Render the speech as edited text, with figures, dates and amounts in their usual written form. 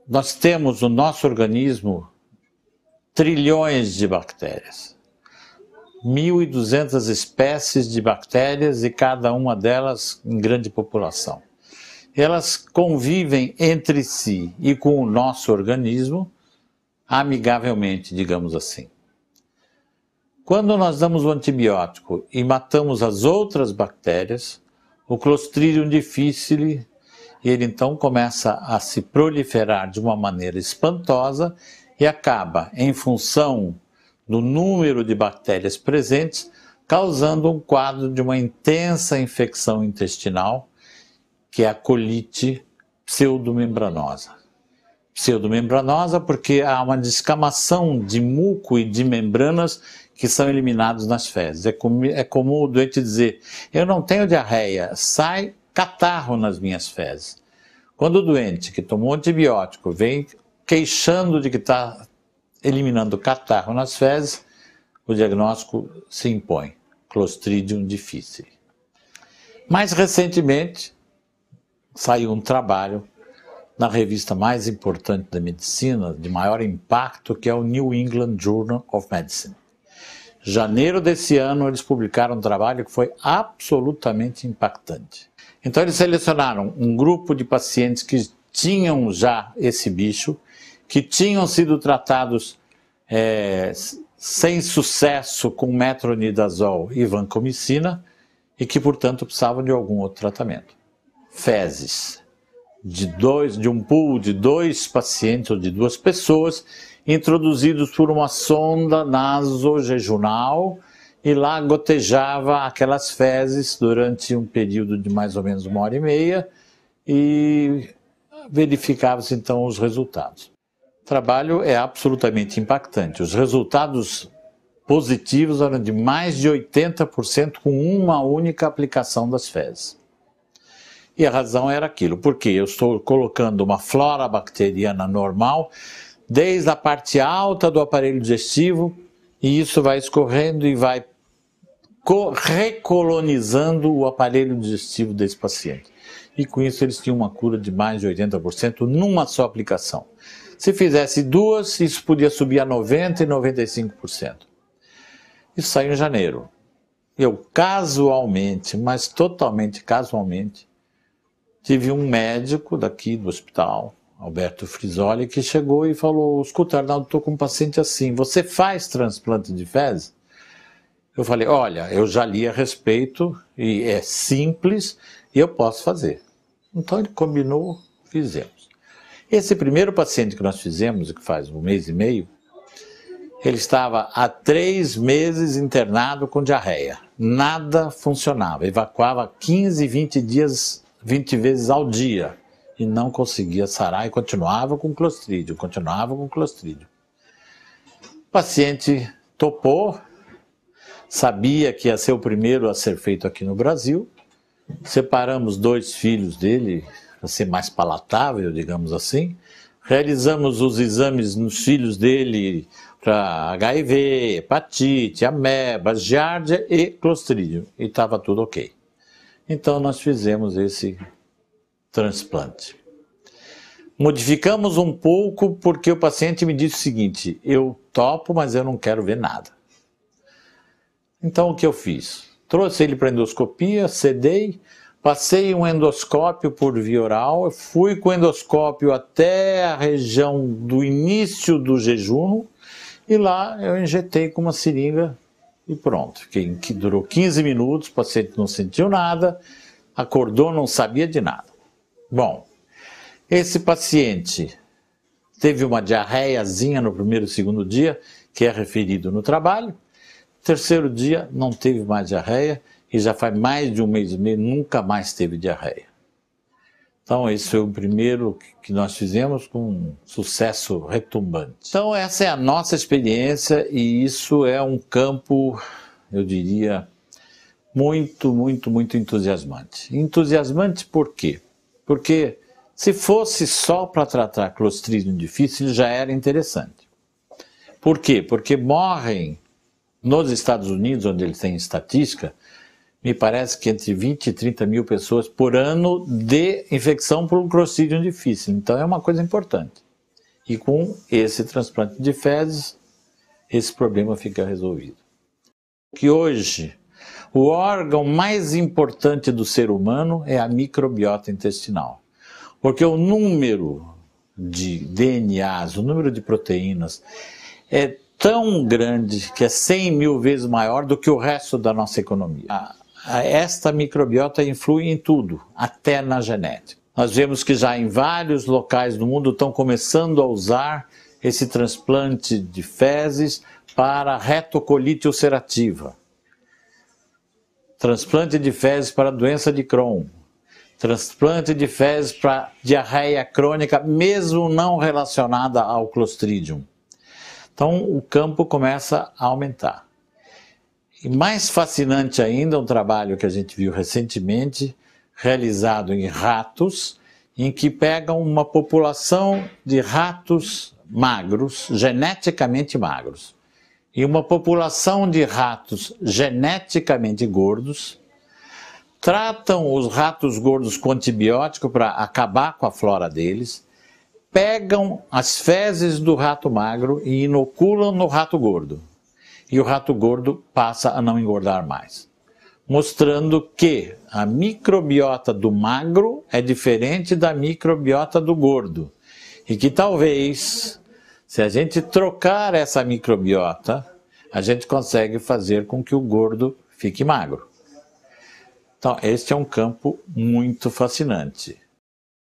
Nós temos no nosso organismo trilhões de bactérias. 1.200 espécies de bactérias e cada uma delas em grande população. Elas convivem entre si e com o nosso organismo amigavelmente, digamos assim. Quando nós damos o antibiótico e matamos as outras bactérias, o Clostridium difficile, ele então começa a se proliferar de uma maneira espantosa e acaba, em função do número de bactérias presentes, causando um quadro de uma intensa infecção intestinal, que é a colite pseudomembranosa. Pseudomembranosa porque há uma descamação de muco e de membranas que são eliminados nas fezes. É comum o doente dizer, eu não tenho diarreia, sai catarro nas minhas fezes. Quando o doente que tomou antibiótico vem queixando de que está eliminando catarro nas fezes, o diagnóstico se impõe, Clostridium difficile. Mais recentemente, saiu um trabalho na revista mais importante da medicina, de maior impacto, que é o New England Journal of Medicine. Em janeiro desse ano, eles publicaram um trabalho que foi absolutamente impactante. Então, eles selecionaram um grupo de pacientes que tinham já esse bicho, que tinham sido tratados sem sucesso com metronidazol e vancomicina e que, portanto, precisavam de algum outro tratamento. Fezes de um pool de 2 pacientes ou de 2 pessoas introduzidos por uma sonda nasojejunal e lá gotejava aquelas fezes durante um período de mais ou menos 1h30 e verificava-se então os resultados. O trabalho é absolutamente impactante. Os resultados positivos eram de mais de 80% com uma única aplicação das fezes. E a razão era aquilo, porque eu estou colocando uma flora bacteriana normal desde a parte alta do aparelho digestivo e isso vai escorrendo e vai recolonizando o aparelho digestivo desse paciente. E com isso eles tinham uma cura de mais de 80% numa só aplicação. Se fizesse 2, isso podia subir a 90% e 95%. Isso saiu em janeiro. Eu casualmente, mas totalmente casualmente, tive um médico daqui do hospital, Alberto Frisoli, que chegou e falou, escuta, Arnaldo, estou com um paciente assim, você faz transplante de fezes? Eu falei, olha, eu já li a respeito e é simples e eu posso fazer. Então ele combinou, fizemos. Esse primeiro paciente que nós fizemos, que faz 1 mês e meio, ele estava há 3 meses internado com diarreia. Nada funcionava, evacuava 15, 20 vezes ao dia e não conseguia sarar e continuava com Clostridium, O paciente topou, sabia que ia ser o primeiro a ser feito aqui no Brasil, separamos 2 filhos dele, para ser mais palatável, digamos assim, realizamos os exames nos filhos dele para HIV, hepatite, ameba, giardia e Clostridium, e estava tudo ok. Então nós fizemos esse transplante. Modificamos um pouco porque o paciente me disse o seguinte, eu topo, mas eu não quero ver nada. Então o que eu fiz? Trouxe ele para endoscopia, sedei, passei um endoscópio por via oral, fui com o endoscópio até a região do início do jejum e lá eu injetei com uma seringa e pronto. Que durou 15 minutos, o paciente não sentiu nada, acordou, não sabia de nada. Bom, esse paciente teve uma diarreiazinha no primeiro e segundo dia, que é referido no trabalho. Terceiro dia não teve mais diarreia e já faz mais de 1 mês e meio, nunca mais teve diarreia. Então esse foi o primeiro que nós fizemos com sucesso retumbante. Então essa é a nossa experiência e isso é um campo, eu diria, muito entusiasmante. Entusiasmante por quê? Porque se fosse só para tratar Clostridium difficile já era interessante. Por quê? Porque morrem nos Estados Unidos, onde eles têm estatística, me parece que entre 20 e 30 mil pessoas por ano de infecção por Clostridium difficile. Então é uma coisa importante. E com esse transplante de fezes, esse problema fica resolvido. Que hoje, o órgão mais importante do ser humano é a microbiota intestinal. Porque o número de DNAs, o número de proteínas, é tão grande que é 100 mil vezes maior do que o resto da nossa economia. Esta microbiota influi em tudo, até na genética. Nós vemos que já em vários locais do mundo estão começando a usar esse transplante de fezes para retocolite ulcerativa, transplante de fezes para doença de Crohn, transplante de fezes para diarreia crônica, mesmo não relacionada ao Clostridium. Então o campo começa a aumentar. E mais fascinante ainda, um trabalho que a gente viu recentemente, realizado em ratos, em que pegam uma população de ratos magros, geneticamente magros, e uma população de ratos geneticamente gordos, tratam os ratos gordos com antibiótico para acabar com a flora deles, pegam as fezes do rato magro e inoculam no rato gordo. E o rato gordo passa a não engordar mais. Mostrando que a microbiota do magro é diferente da microbiota do gordo. E que talvez, se a gente trocar essa microbiota, a gente consegue fazer com que o gordo fique magro. Então, este é um campo muito fascinante.